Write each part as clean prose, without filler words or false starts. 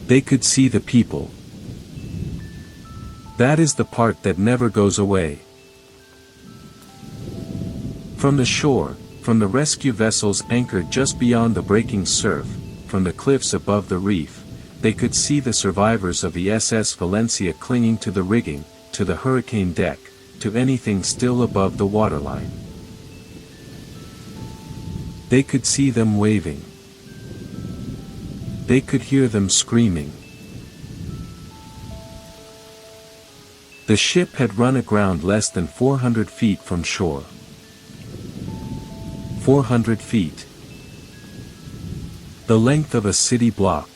They could see the people. That is the part that never goes away. From the shore, from the rescue vessels anchored just beyond the breaking surf, from the cliffs above the reef, they could see the survivors of the SS Valencia clinging to the rigging, to the hurricane deck, to anything still above the waterline. They could see them waving. They could hear them screaming. The ship had run aground less than 400 feet from shore. 400 feet. The length of a city block.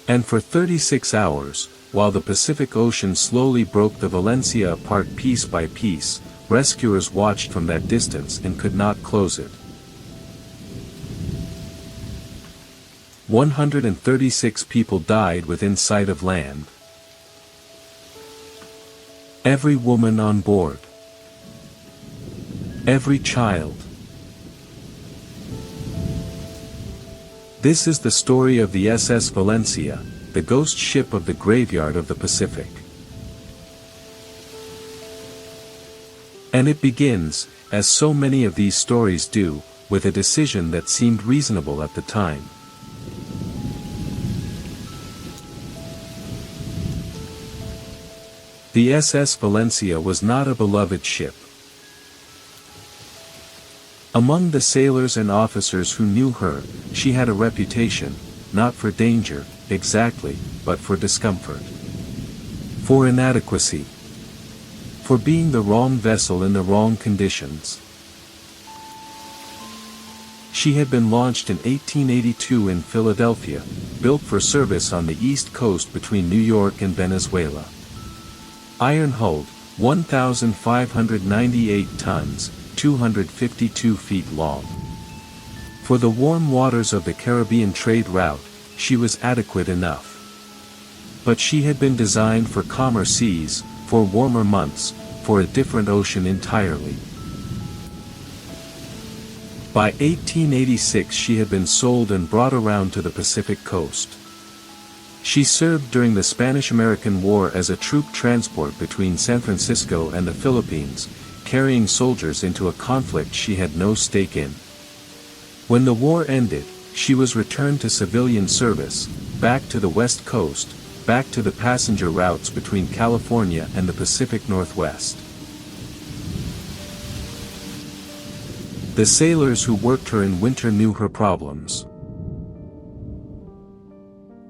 And for 36 hours, while the Pacific Ocean slowly broke the Valencia apart piece by piece, rescuers watched from that distance and could not close it. 136 people died within sight of land. Every woman on board. Every child. This is the story of the SS Valencia, the ghost ship of the graveyard of the Pacific. And it begins, as so many of these stories do, with a decision that seemed reasonable at the time. The SS Valencia was not a beloved ship. Among the sailors and officers who knew her, she had a reputation, not for danger, exactly, but for discomfort. For inadequacy. For being the wrong vessel in the wrong conditions. She had been launched in 1882 in Philadelphia, built for service on the east coast between New York and Venezuela. Iron-hulled, 1,598 tons, 252 feet long. For the warm waters of the Caribbean trade route, she was adequate enough. But she had been designed for calmer seas, for warmer months, for a different ocean entirely. By 1886 she had been sold and brought around to the Pacific coast. She served during the Spanish-American War as a troop transport between San Francisco and the Philippines, carrying soldiers into a conflict she had no stake in. When the war ended, she was returned to civilian service, back to the West Coast, back to the passenger routes between California and the Pacific Northwest. The sailors who worked her in winter knew her problems.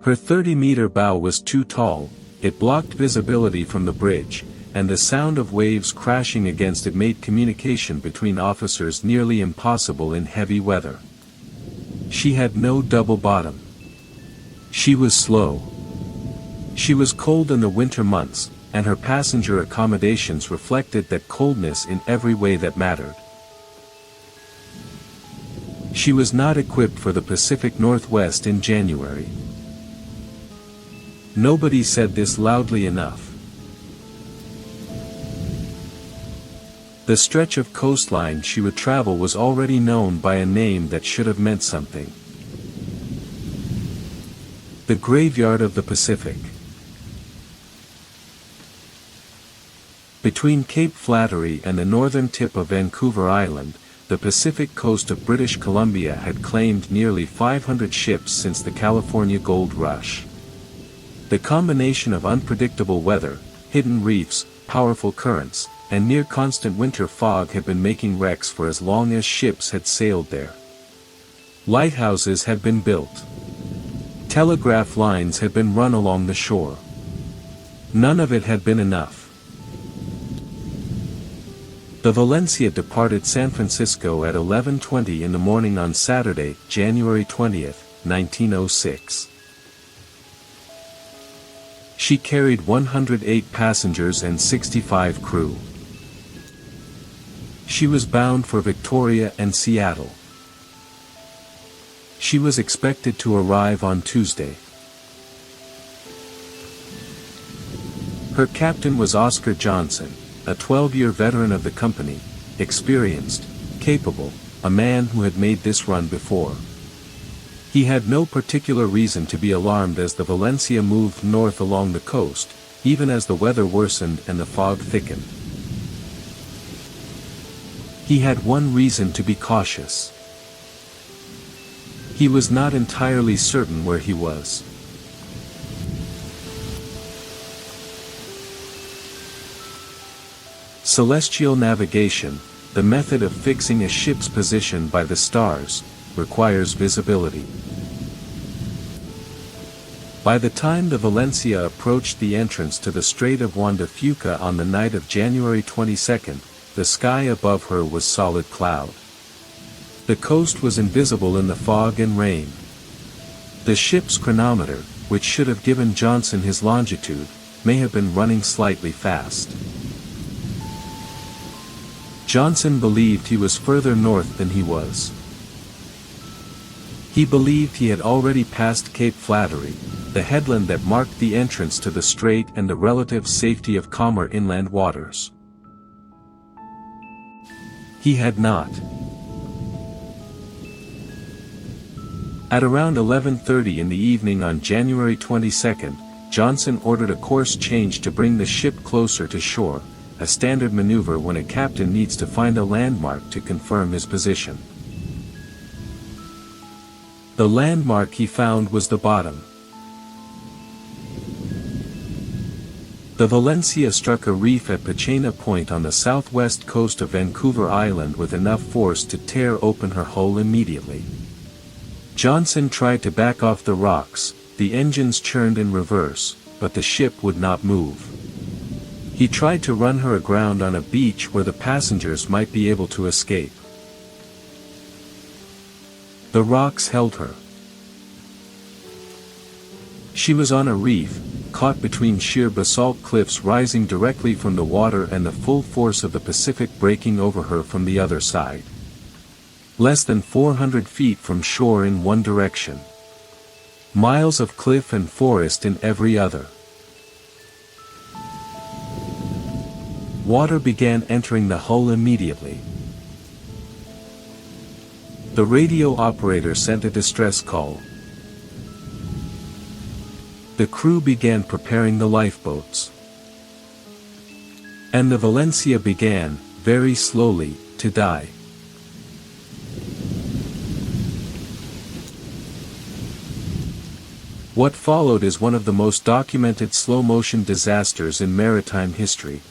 Her 30-meter bow was too tall, it blocked visibility from the bridge, and the sound of waves crashing against it made communication between officers nearly impossible in heavy weather. She had no double bottom. She was slow. She was cold in the winter months, and her passenger accommodations reflected that coldness in every way that mattered. She was not equipped for the Pacific Northwest in January. Nobody said this loudly enough. The stretch of coastline she would travel was already known by a name that should have meant something. The graveyard of the Pacific. Between Cape Flattery and the northern tip of Vancouver Island, the Pacific coast of British Columbia had claimed nearly 500 ships since the California Gold Rush. The combination of unpredictable weather, hidden reefs, powerful currents, and near-constant winter fog had been making wrecks for as long as ships had sailed there. Lighthouses had been built. Telegraph lines had been run along the shore. None of it had been enough. The Valencia departed San Francisco at 11:20 in the morning on Saturday, January 20th, 1906. She carried 108 passengers and 65 crew. She was bound for Victoria and Seattle. She was expected to arrive on Tuesday. Her captain was Oscar Johnson, a 12-year veteran of the company, experienced, capable, a man who had made this run before. He had no particular reason to be alarmed as the Valencia moved north along the coast, even as the weather worsened and the fog thickened. He had one reason to be cautious. He was not entirely certain where he was. Celestial navigation, the method of fixing a ship's position by the stars, requires visibility. By the time the Valencia approached the entrance to the Strait of Juan de Fuca on the night of January 22, the sky above her was solid cloud. The coast was invisible in the fog and rain. The ship's chronometer, which should have given Johnson his longitude, may have been running slightly fast. Johnson believed he was further north than he was. He believed he had already passed Cape Flattery, the headland that marked the entrance to the strait and the relative safety of calmer inland waters. He had not. At around 11:30 in the evening on January 22, Johnson ordered a course change to bring the ship closer to shore, a standard maneuver when a captain needs to find a landmark to confirm his position. The landmark he found was the bottom. The Valencia struck a reef at Pachena Point on the southwest coast of Vancouver Island with enough force to tear open her hull immediately. Johnson tried to back off the rocks, the engines churned in reverse, but the ship would not move. He tried to run her aground on a beach where the passengers might be able to escape. The rocks held her. She was on a reef, caught between sheer basalt cliffs rising directly from the water and the full force of the Pacific breaking over her from the other side. Less than 400 feet from shore in one direction. Miles of cliff and forest in every other. Water began entering the hull immediately. The radio operator sent a distress call. The crew began preparing the lifeboats. And the Valencia began, very slowly, to die. What followed is one of the most documented slow-motion disasters in maritime history.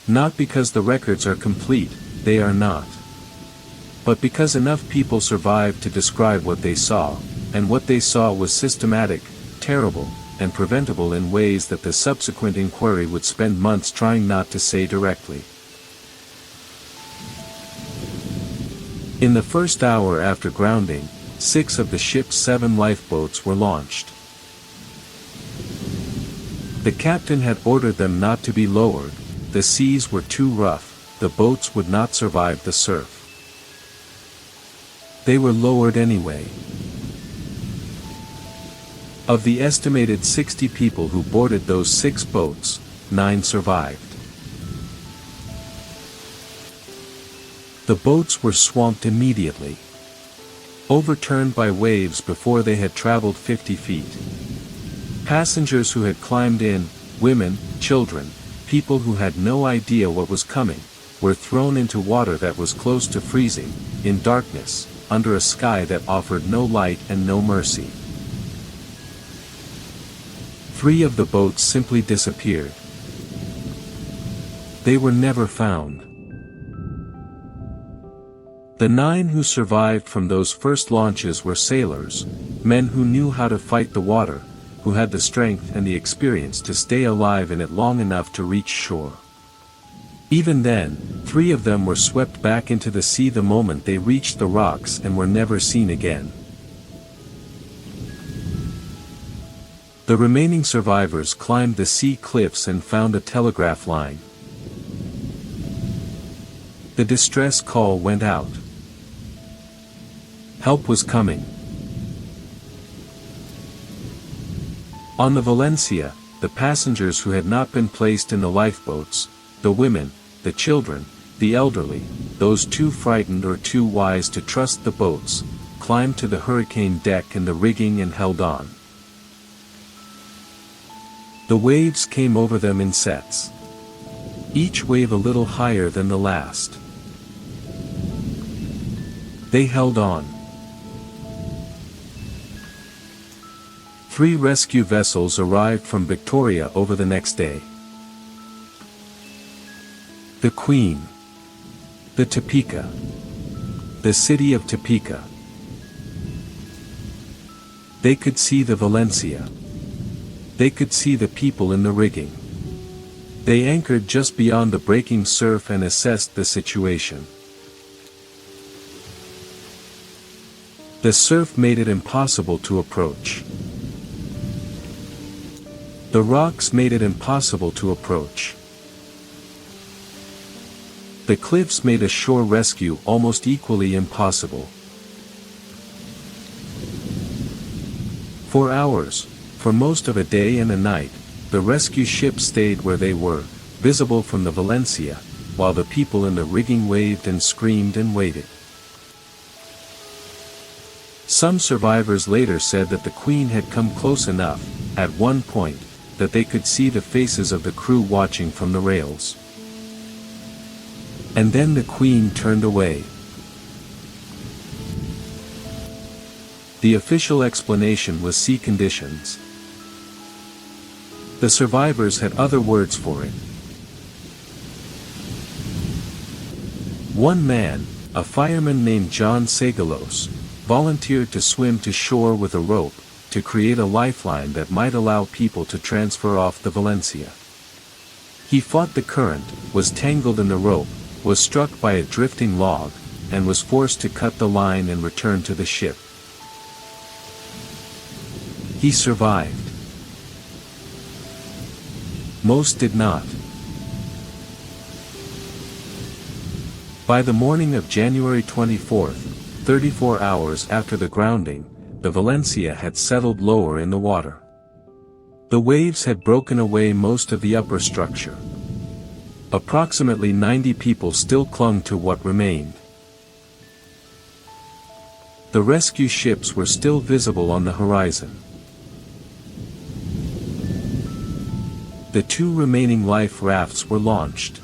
Not because the records are complete, they are not. But because enough people survived to describe what they saw, and what they saw was systematic, terrible, and preventable in ways that the subsequent inquiry would spend months trying not to say directly. In the first hour after grounding, 6 of the ship's 7 lifeboats were launched. The captain had ordered them not to be lowered. The seas were too rough, the boats would not survive the surf. They were lowered anyway. Of the estimated 60 people who boarded those 6 boats, 9 survived. The boats were swamped immediately. Overturned by waves before they had traveled 50 feet. Passengers who had climbed in, women, children, people who had no idea what was coming, were thrown into water that was close to freezing, in darkness, under a sky that offered no light and no mercy. 3 of the boats simply disappeared. They were never found. The 9 who survived from those first launches were sailors, men who knew how to fight the water, who had the strength and the experience to stay alive in it long enough to reach shore. Even then, 3 of them were swept back into the sea the moment they reached the rocks and were never seen again. The remaining survivors climbed the sea cliffs and found a telegraph line. The distress call went out. Help was coming. On the Valencia, the passengers who had not been placed in the lifeboats, the women, the children, the elderly, those too frightened or too wise to trust the boats, climbed to the hurricane deck and the rigging and held on. The waves came over them in sets, each wave a little higher than the last. They held on. 3 rescue vessels arrived from Victoria over the next day. The Queen, the Topeka, the city of Topeka. They could see the Valencia. They could see the people in the rigging. They anchored just beyond the breaking surf and assessed the situation. The surf made it impossible to approach. The rocks made it impossible to approach. The cliffs made a shore rescue almost equally impossible. For hours, for most of a day and a night, the rescue ships stayed where they were, visible from the Valencia, while the people in the rigging waved and screamed and waited. Some survivors later said that the Queen had come close enough, at one point, that they could see the faces of the crew watching from the rails. And then the Queen turned away. The official explanation was sea conditions. The survivors had other words for it. One man, a fireman named John Segalos, volunteered to swim to shore with a rope, to create a lifeline that might allow people to transfer off the Valencia. He fought the current, was tangled in the rope, was struck by a drifting log, and was forced to cut the line and return to the ship. He survived. Most did not. By the morning of January 24th, 34 hours after the grounding, the Valencia had settled lower in the water. The waves had broken away most of the upper structure. Approximately 90 people still clung to what remained. The rescue ships were still visible on the horizon. The 2 remaining life rafts were launched.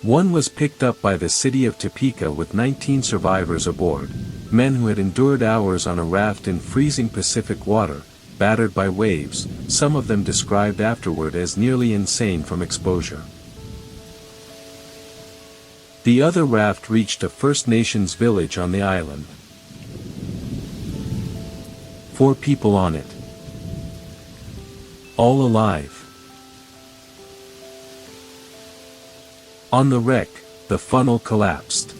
One was picked up by the city of Topeka with 19 survivors aboard, men who had endured hours on a raft in freezing Pacific water, battered by waves, some of them described afterward as nearly insane from exposure. The other raft reached a First Nations village on the island. 4 people on it. All alive. On the wreck, the funnel collapsed.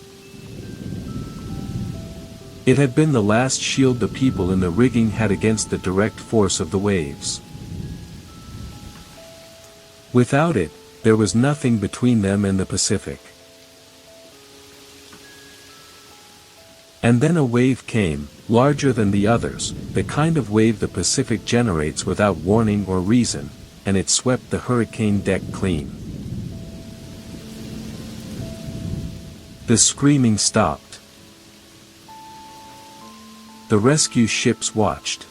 It had been the last shield the people in the rigging had against the direct force of the waves. Without it, there was nothing between them and the Pacific. And then a wave came, larger than the others, the kind of wave the Pacific generates without warning or reason, and it swept the hurricane deck clean. The screaming stopped. The rescue ships watched.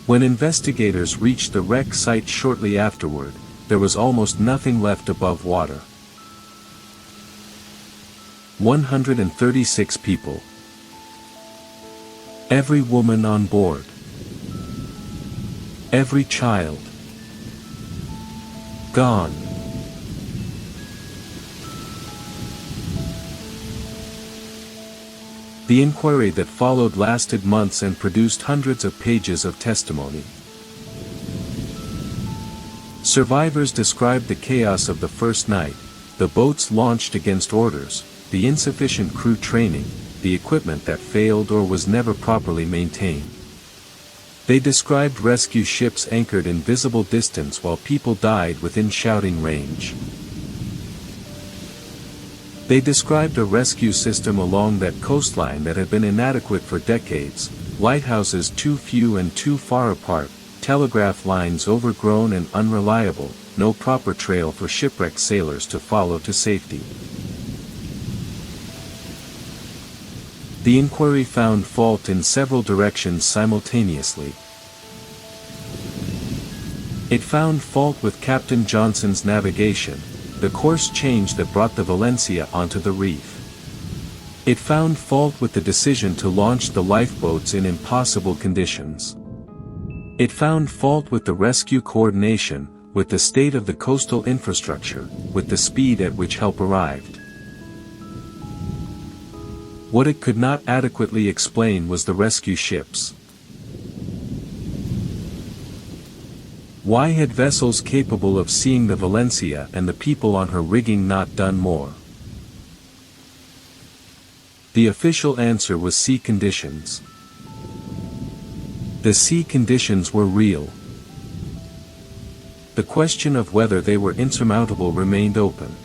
When investigators reached the wreck site shortly afterward, there was almost nothing left above water. 136 people. Every woman on board. Every child. Gone. The inquiry that followed lasted months and produced hundreds of pages of testimony. Survivors described the chaos of the first night, the boats launched against orders, the insufficient crew training, the equipment that failed or was never properly maintained. They described rescue ships anchored in visible distance while people died within shouting range. They described a rescue system along that coastline that had been inadequate for decades, lighthouses too few and too far apart, telegraph lines overgrown and unreliable, no proper trail for shipwrecked sailors to follow to safety. The inquiry found fault in several directions simultaneously. It found fault with Captain Johnson's navigation, the course change that brought the Valencia onto the reef. It found fault with the decision to launch the lifeboats in impossible conditions. It found fault with the rescue coordination, with the state of the coastal infrastructure, with the speed at which help arrived. What it could not adequately explain was the rescue ships. Why had vessels capable of seeing the Valencia and the people on her rigging not done more? The official answer was sea conditions. The sea conditions were real. The question of whether they were insurmountable remained open.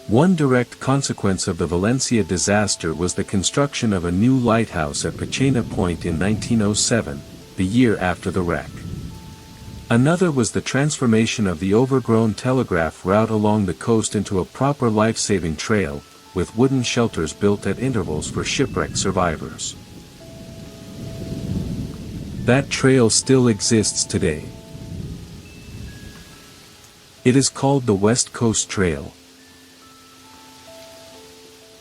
One direct consequence of the Valencia disaster was the construction of a new lighthouse at Pachena Point in 1907, the year after the wreck. Another was the transformation of the overgrown telegraph route along the coast into a proper life-saving trail, with wooden shelters built at intervals for shipwreck survivors. That trail still exists today. It is called the West Coast Trail.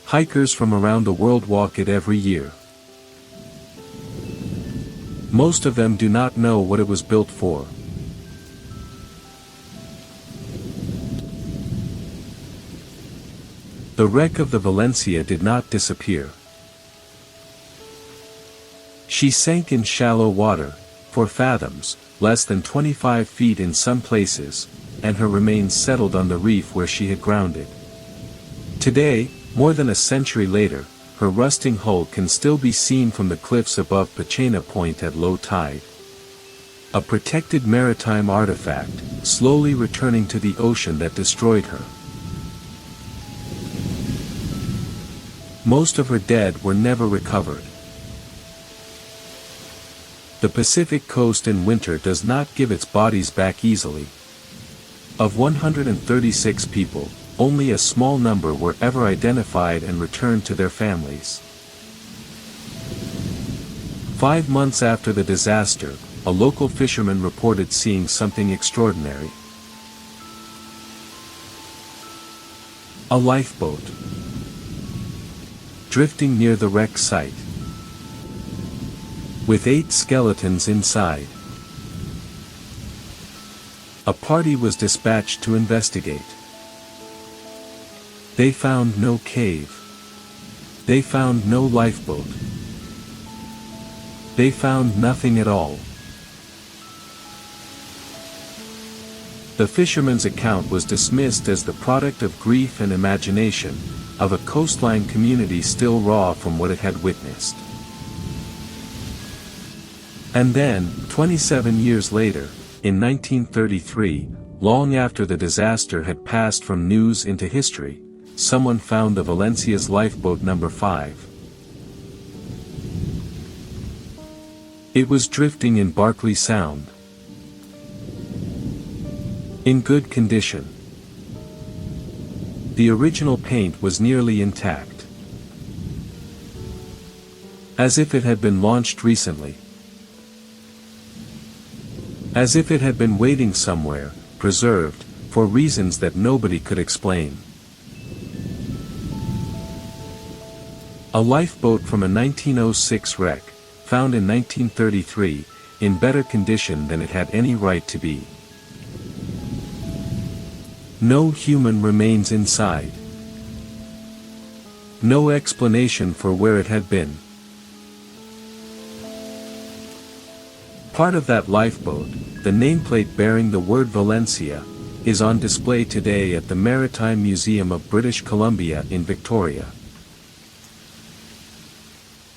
Hikers from around the world walk it every year. Most of them do not know what it was built for. The wreck of the Valencia did not disappear. She sank in shallow water, 4 fathoms, less than 25 feet in some places, and her remains settled on the reef where she had grounded. Today, more than a century later, her rusting hull can still be seen from the cliffs above Pachena Point at low tide. A protected maritime artifact, slowly returning to the ocean that destroyed her. Most of her dead were never recovered. The Pacific coast in winter does not give its bodies back easily. Of 136 people, only a small number were ever identified and returned to their families. 5 months after the disaster, a local fisherman reported seeing something extraordinary. A lifeboat drifting near the wreck site, with 8 skeletons inside. A party was dispatched to investigate. They found no cave. They found no lifeboat. They found nothing at all. The fisherman's account was dismissed as the product of grief and imagination, of a coastline community still raw from what it had witnessed. And then, 27 years later, in 1933, long after the disaster had passed from news into history, someone found the Valencia's lifeboat number 5. It was drifting in Barkley Sound. In good condition. The original paint was nearly intact. As if it had been launched recently. As if it had been waiting somewhere, preserved, for reasons that nobody could explain. A lifeboat from a 1906 wreck, found in 1933, in better condition than it had any right to be. No human remains inside. No explanation for where it had been. Part of that lifeboat, the nameplate bearing the word Valencia, is on display today at the Maritime Museum of British Columbia in Victoria.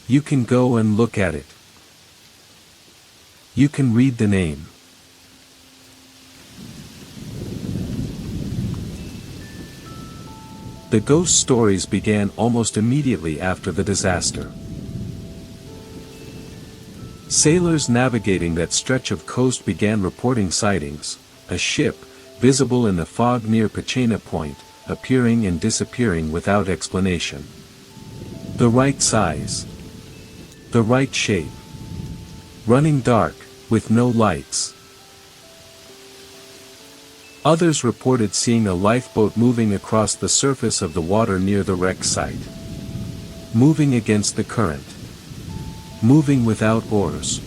You can go and look at it. You can read the name. The ghost stories began almost immediately after the disaster. Sailors navigating that stretch of coast began reporting sightings: a ship, visible in the fog near Pachena Point, appearing and disappearing without explanation. The right size. The right shape. Running dark, with no lights. Others reported seeing a lifeboat moving across the surface of the water near the wreck site. Moving against the current. Moving without oars.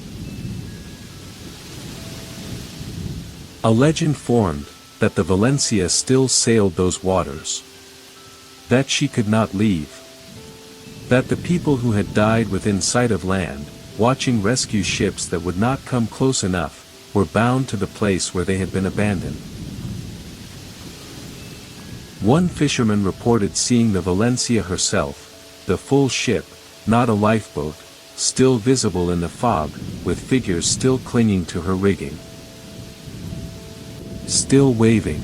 A legend formed that the Valencia still sailed those waters. That she could not leave. That the people who had died within sight of land, watching rescue ships that would not come close enough, were bound to the place where they had been abandoned. One fisherman reported seeing the Valencia herself, the full ship, not a lifeboat, still visible in the fog, with figures still clinging to her rigging. Still waving.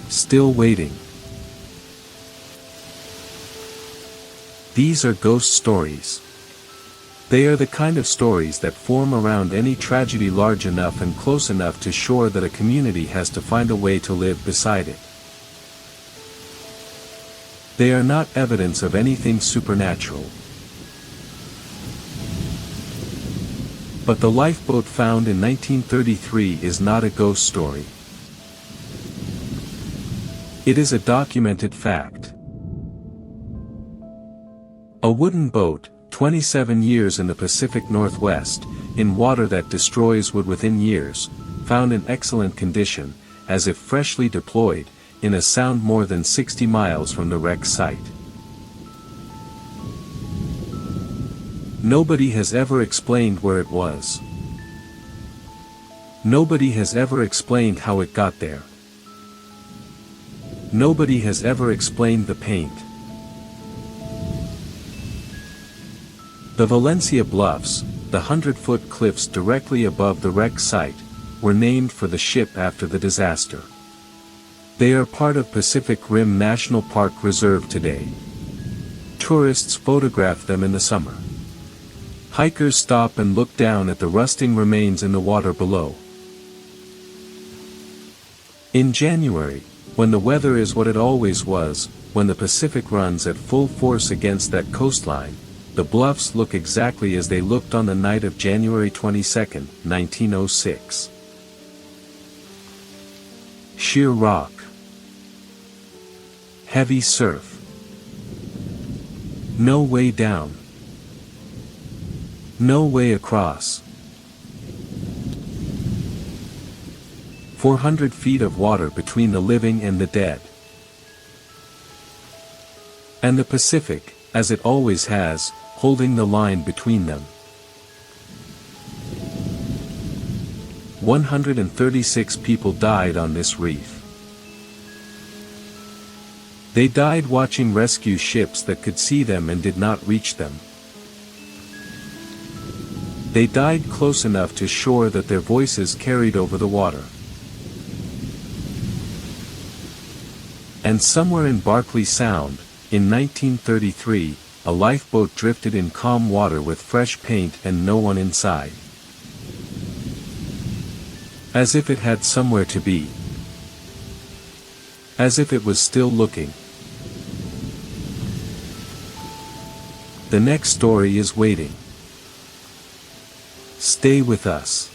Still waiting. These are ghost stories. They are the kind of stories that form around any tragedy large enough and close enough to shore that a community has to find a way to live beside it. They are not evidence of anything supernatural. But the lifeboat found in 1933 is not a ghost story. It is a documented fact. A wooden boat, 27 years in the Pacific Northwest, in water that destroys wood within years, found in excellent condition, as if freshly deployed, in a sound more than 60 miles from the wreck site. Nobody has ever explained where it was. Nobody has ever explained how it got there. Nobody has ever explained the paint. The Valencia Bluffs, the 100-foot cliffs directly above the wreck site, were named for the ship after the disaster. They are part of Pacific Rim National Park Reserve today. Tourists photograph them in the summer. Hikers stop and look down at the rusting remains in the water below. In January, when the weather is what it always was, when the Pacific runs at full force against that coastline, the bluffs look exactly as they looked on the night of January 22, 1906. Sheer rock. Heavy surf. No way down. No way across. 400 feet of water between the living and the dead. And the Pacific, as it always has, holding the line between them. 136 people died on this reef. They died watching rescue ships that could see them and did not reach them. They died close enough to shore that their voices carried over the water. And somewhere in Barkley Sound, in 1933, a lifeboat drifted in calm water with fresh paint and no one inside. As if it had somewhere to be. As if it was still looking. The next story is waiting. Stay with us.